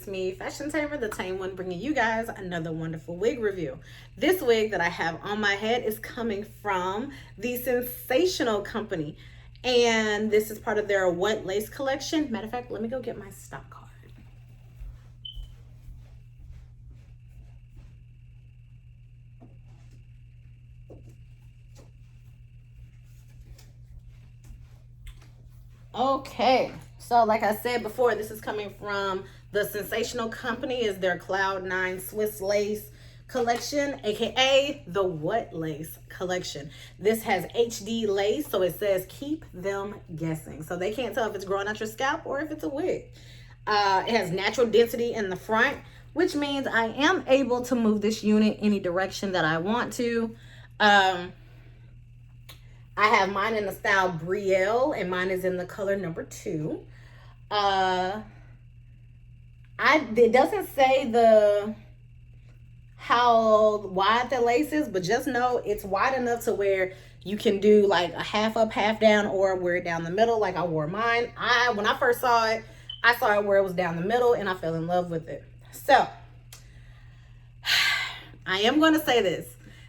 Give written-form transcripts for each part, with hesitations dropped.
It's me, Fashion Tamer, the Tame One, bringing you guys another wonderful wig review. This wig that I have on my head is coming from the Sensationnel company, and this is part of their What Lace collection. Matter of fact, let me go get my stock card. Okay, so like I said before, this is coming from the Sensationnel company. Is their Cloud 9 Swiss Lace collection, aka the What Lace collection. This has HD lace, so it says keep them guessing. So they can't tell if it's growing out your scalp or if it's a wig. It has natural density in the front, which means I am able to move this unit any direction that I want to. I have mine in the style Brielle, and mine is in the color number 2. It doesn't say how wide the lace is, but just know it's wide enough to where you can do like a half up, half down, or wear it down the middle like I wore mine. When I first saw it, I saw it where it was down the middle, and I fell in love with it. So I am going to say this.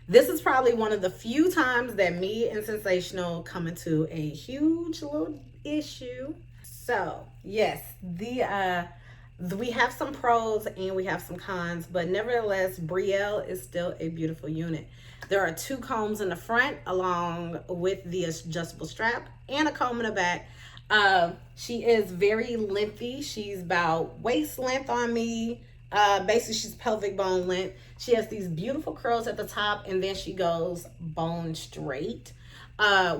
This is probably one of the few times that me and Sensationnel come into a huge little issue. So yes, we have some pros and we have some cons, but nevertheless, Brielle is still a beautiful unit. There are 2 combs in the front along with the adjustable strap and a comb in the back. She is very lengthy. She's about waist length on me. Basically she's pelvic bone length. She has these beautiful curls at the top, and then she goes bone straight,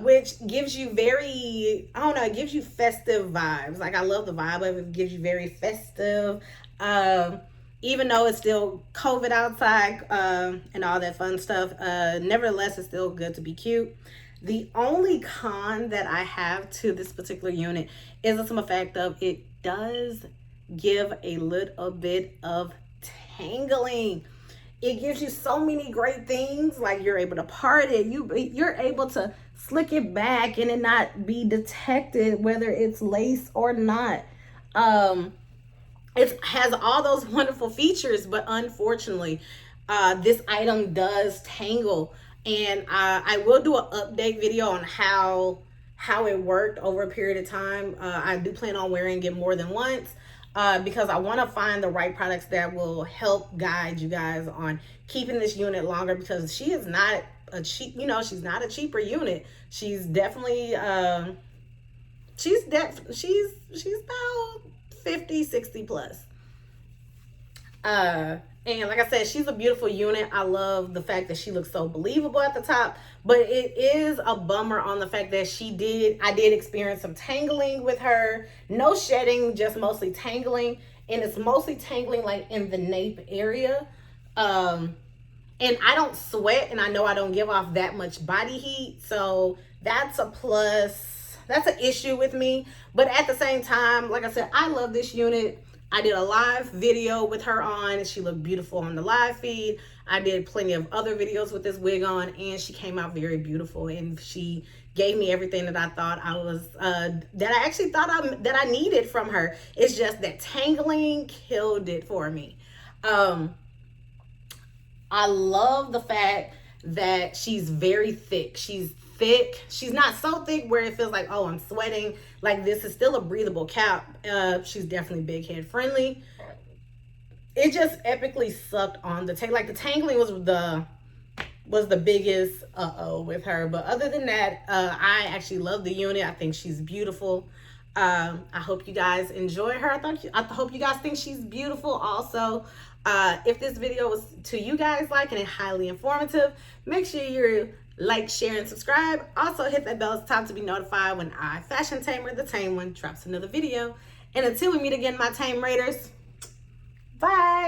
which gives you very, I don't know, it gives you festive vibes. Like, I love the vibe of it. It gives you very festive, even though it's still COVID outside, and all that fun stuff. Nevertheless, it's still good to be cute. The only con that I have to this particular unit is the simple fact of it does give a little bit of tangling. It gives you so many great things, like you're able to part it, you're able to slick it back and it not be detected whether it's lace or not. It has all those wonderful features, but unfortunately this item does tangle, and I will do an update video on how it worked over a period of time. I do plan on wearing it more than once, because I want to find the right products that will help guide you guys on keeping this unit longer, because she is not a cheap, she's not a cheaper unit. She's definitely, she's about 50, 60 plus. And like I said, she's a beautiful unit. I love the fact that she looks so believable at the top, but it is a bummer on the fact that I did experience some tangling with her. No shedding, just mostly tangling. And it's mostly tangling like in the nape area. And I don't sweat, and I know I don't give off that much body heat. So that's a plus. That's an issue with me. But at the same time, like I said, I love this unit. I did a live video with her on, and she looked beautiful on the live feed. I did plenty of other videos with this wig on, and she came out very beautiful, and she gave me everything that I thought I was, that I actually thought that I needed from her. It's just that tangling killed it for me. I love the fact that she's very thick. She's thick. She's not so thick where it feels like, oh, I'm sweating. Like, this is still a breathable cap. She's definitely big head friendly. It just epically sucked on the tangle. Like, the tangling was the biggest with her. But other than that, I actually love the unit. I think she's beautiful. I hope you guys enjoy her. I hope you guys think she's beautiful also. If this video was to you guys liking and highly informative, make sure you like, share, and subscribe. Also, hit that bell at the top to be notified when I, Fashion Tamer, the Tame One, drops another video. And until we meet again, my Tame Raiders, bye!